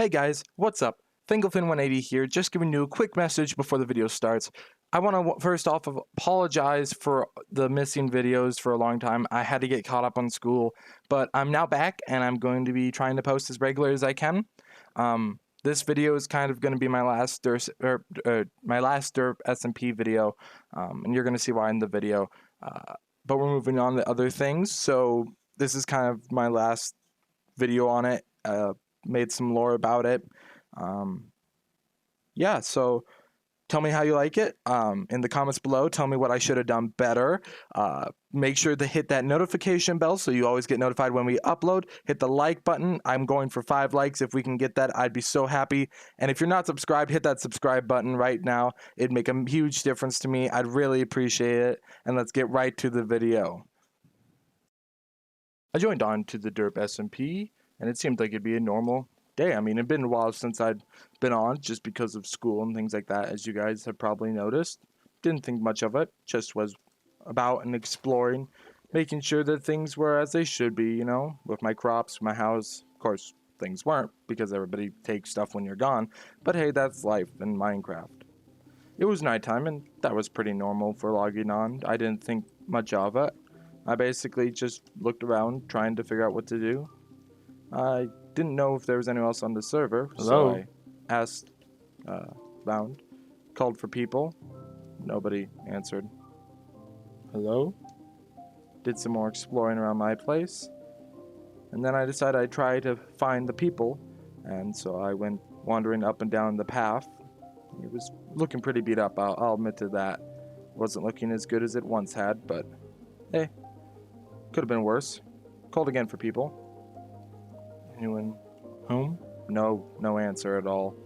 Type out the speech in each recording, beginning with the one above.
Hey guys, what's up? Thinglefin180 here, just giving you a quick message before the video starts. I want to first off apologize for the missing videos for a long time. I had to get caught up on school, but I'm now back and I'm going to be trying to post as regular as I can. This video is kind of going to be my last Derp SMP video, and you're going to see why in the video. But we're moving on to other things, so this is kind of my last video on it. Made some lore about it. Yeah, so tell me how you like it in the comments below. Tell me what I should have done better. Make sure to hit that notification bell so you always get notified when we upload. Hit the like button. I'm going for 5 likes. If we can get that, I'd be so happy. And if you're not subscribed, hit that subscribe button right now. It'd make a huge difference to me. I'd really appreciate it. And let's get right to the video. I joined on to the Derp SMP, and it seemed like it'd be a normal day. I mean, it'd been a while since I'd been on just because of school and things like that, as you guys have probably noticed. Didn't think much of it, just was about and exploring, making sure that things were as they should be, you know, with my crops, my house. Of course, things weren't because everybody takes stuff when you're gone, but hey, that's life in Minecraft. It was nighttime, and that was pretty normal for logging on. I didn't think much of it. I basically just looked around trying to figure out what to do. I didn't know if there was anyone else on the server, so I asked around, called for people. Nobody answered. Hello? Did some more exploring around my place, and then I decided I'd try to find the people, and so I went wandering up and down the path. It was looking pretty beat up, I'll admit to that. Wasn't looking as good as it once had, but hey, could have been worse. Called again for people. Anyone home? No answer at all.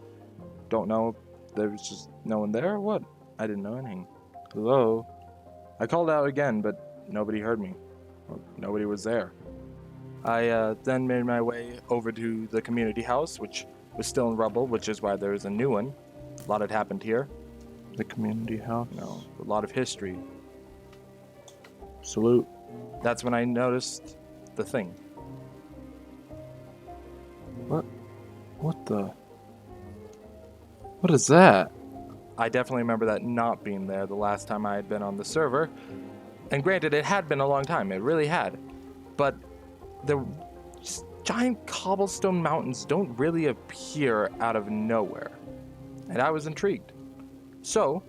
Don't know if there was just no one there or what. I didn't know anything. Hello? I called out again, but nobody heard me. Or nobody was there. I then made my way over to the community house, which was still in rubble, which is why there is a new one. A lot had happened here. The community house? No, a lot of history. Salute. That's when I noticed the thing. What is that? I definitely remember that not being there the last time I had been on the server. And granted, it had been a long time. It really had. But the giant cobblestone mountains don't really appear out of nowhere. And I was intrigued. So,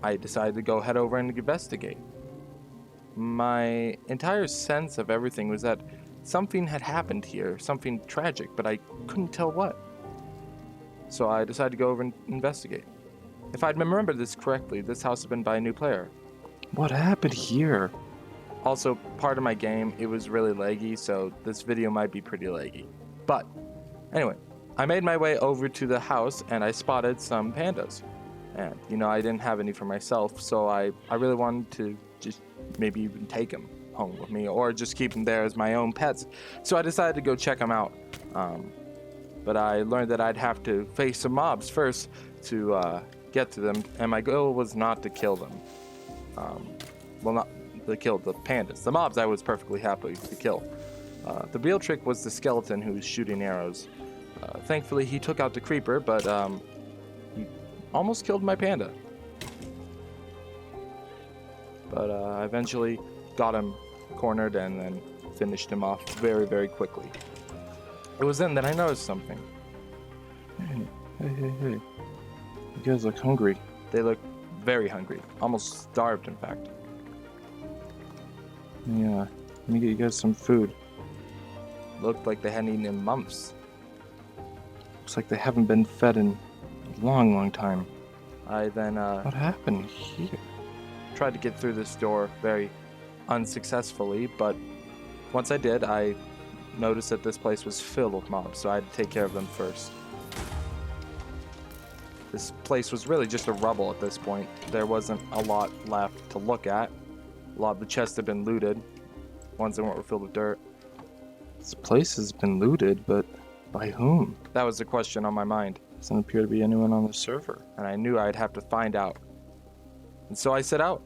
I decided to go head over and investigate. My entire sense of everything was that something had happened here, something tragic, but I couldn't tell what. So I decided to go over and investigate. If I'd remembered this correctly, this house had been by a new player. What happened here? Also, part of my game, it was really laggy, so this video might be pretty laggy. But, anyway, I made my way over to the house and I spotted some pandas. And, you know, I didn't have any for myself, so I really wanted to just maybe even take them home with me or just keep them there as my own pets. So I decided to go check them out. But I learned that I'd have to face some mobs first to get to them, and my goal was not to kill them. Well, not to kill the pandas. The mobs I was perfectly happy to kill. The real trick was the skeleton who was shooting arrows. Thankfully, he took out the creeper, but he almost killed my panda. But I eventually got him cornered and then finished him off very, very quickly. It was then that I noticed something. Hey. You guys look hungry. They look very hungry. Almost starved, in fact. Yeah, let me get you guys some food. Looked like they hadn't eaten in months. Looks like they haven't been fed in a long, long time. I then, What happened here? Tried to get through this door very unsuccessfully, but once I did, I noticed that this place was filled with mobs, so I had to take care of them first. This place was really just a rubble at this point. There wasn't a lot left to look at. A lot of the chests had been looted, ones that weren't filled with dirt. This place has been looted, but by whom? That was the question on my mind. Doesn't appear to be anyone on the server, and I knew I'd have to find out. And so I set out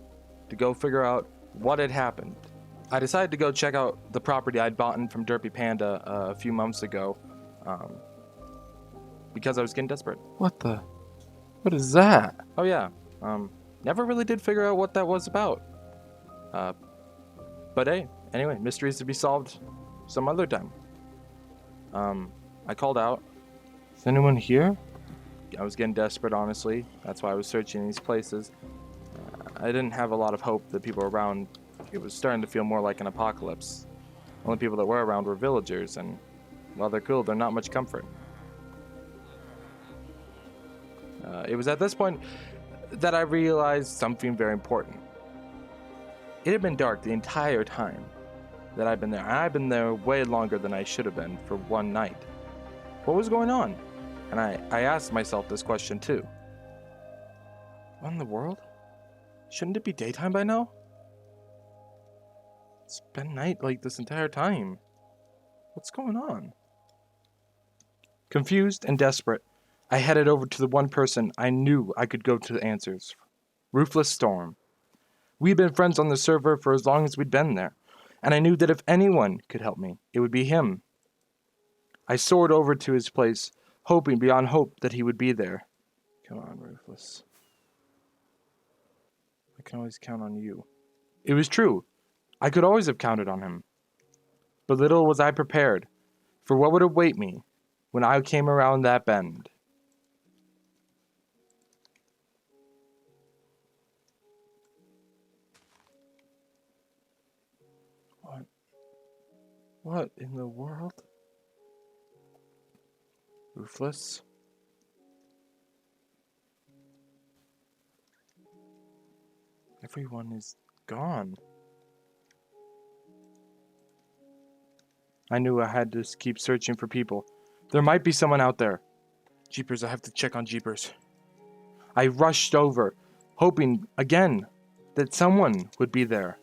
to go figure out what had happened. I decided to go check out the property I'd bought from Derpy Panda a few months ago. because I was getting desperate. What is that? Oh yeah, never really did figure out what that was about. But hey, anyway, mysteries to be solved some other time. I called out. Is anyone here? I was getting desperate, honestly. That's why I was searching these places. I didn't have a lot of hope that people were around. It was starting to feel more like an apocalypse. Only people that were around were villagers, and while they're cool, they're not much comfort. It was at this point that I realized something very important. It had been dark the entire time that I've been there. I've been there way longer than I should have been for one night. What was going on? And I asked myself this question too. What in the world? Shouldn't it be daytime by now? It's been night like this entire time. What's going on? Confused and desperate, I headed over to the one person I knew I could go to answers. Ruthless Storm. We'd been friends on the server for as long as we'd been there, and I knew that if anyone could help me, it would be him. I soared over to his place, hoping beyond hope that he would be there. Come on, Ruthless. I can always count on you. It was true. I could always have counted on him. But little was I prepared for what would await me when I came around that bend. What in the world? Ruthless? Everyone is gone. I knew I had to keep searching for people. There might be someone out there. Jeepers, I have to check on Jeepers. I rushed over, hoping again that someone would be there.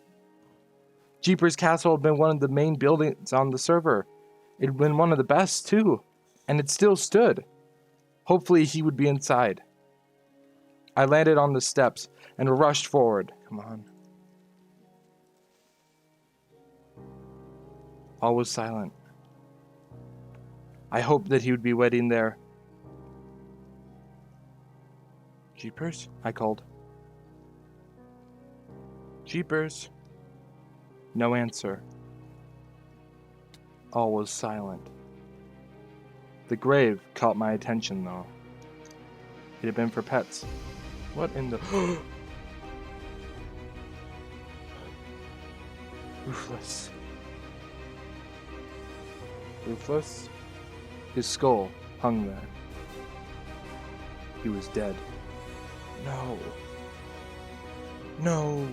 Jeepers' castle had been one of the main buildings on the server. It had been one of the best, too, and it still stood. Hopefully he would be inside. I landed on the steps and rushed forward. Come on. All was silent. I hoped that he would be waiting there. Jeepers? I called. Jeepers? No answer. All was silent. The grave caught my attention, though. It had been for pets. What in the... Ruthless. Ruthless? His skull hung there. He was dead. No. No.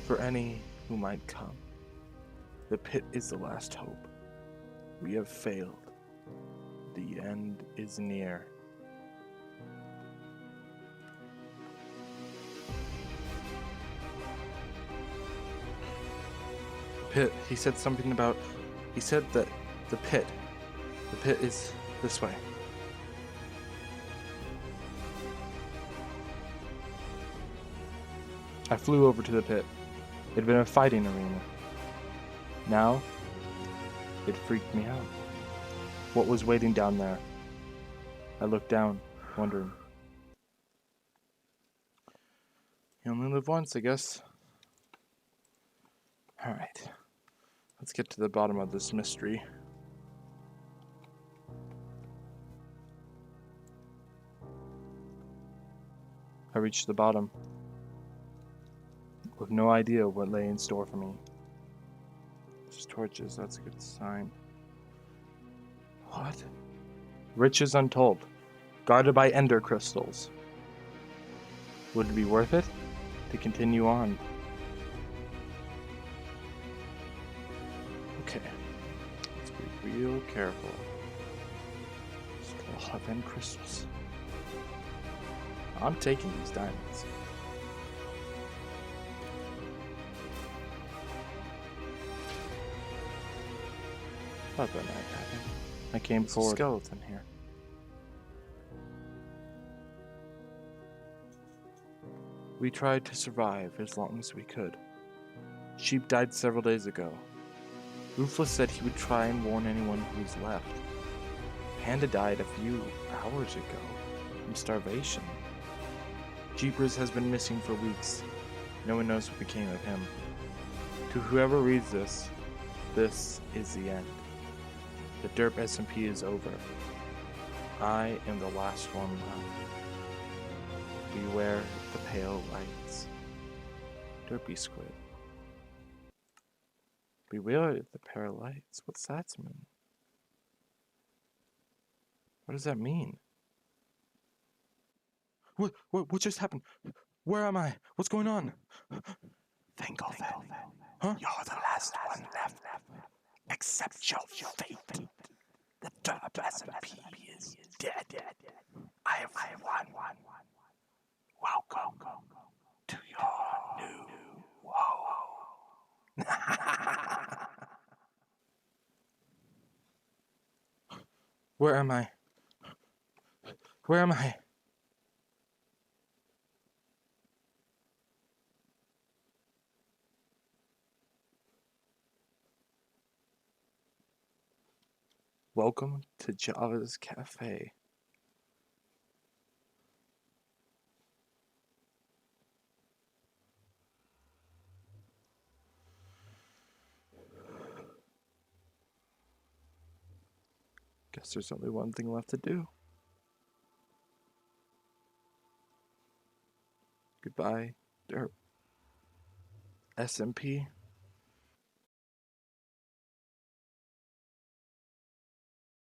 For any who might come, the pit is the last hope. We have failed. The end is near. Pit, he said something about... He said that the pit is this way. I flew over to the pit. It had been a fighting arena. Now, it freaked me out. What was waiting down there? I looked down, wondering. You only live once, I guess. Alright. Let's get to the bottom of this mystery. I reached the bottom, with no idea what lay in store for me. Just torches, that's a good sign. What? Riches untold, guarded by ender crystals. Would it be worth it to continue on? Okay, let's be real careful. Still a lot of end crystals. I'm taking these diamonds. Thought that might happen. I came forward. A skeleton here. We tried to survive as long as we could. Sheep died several days ago. Ruthless said he would try and warn anyone who's left. Panda died a few hours ago from starvation. Jeepers has been missing for weeks. No one knows what became of him. To whoever reads this, this is the end. The Derp SMP is over. I am the last one left. Beware the pale lights. Derpy squid. Beware the pale lights. What's that mean? What does that mean? What just happened? Where am I? What's going on? Think of it. Huh? You're the last one left. Accept your fate. The Derp SMP is dead. I have won. Welcome to your new home. Where am I? Where am I? Welcome to Java's Cafe. Guess there's only one thing left to do. Goodbye, Derp. SMP.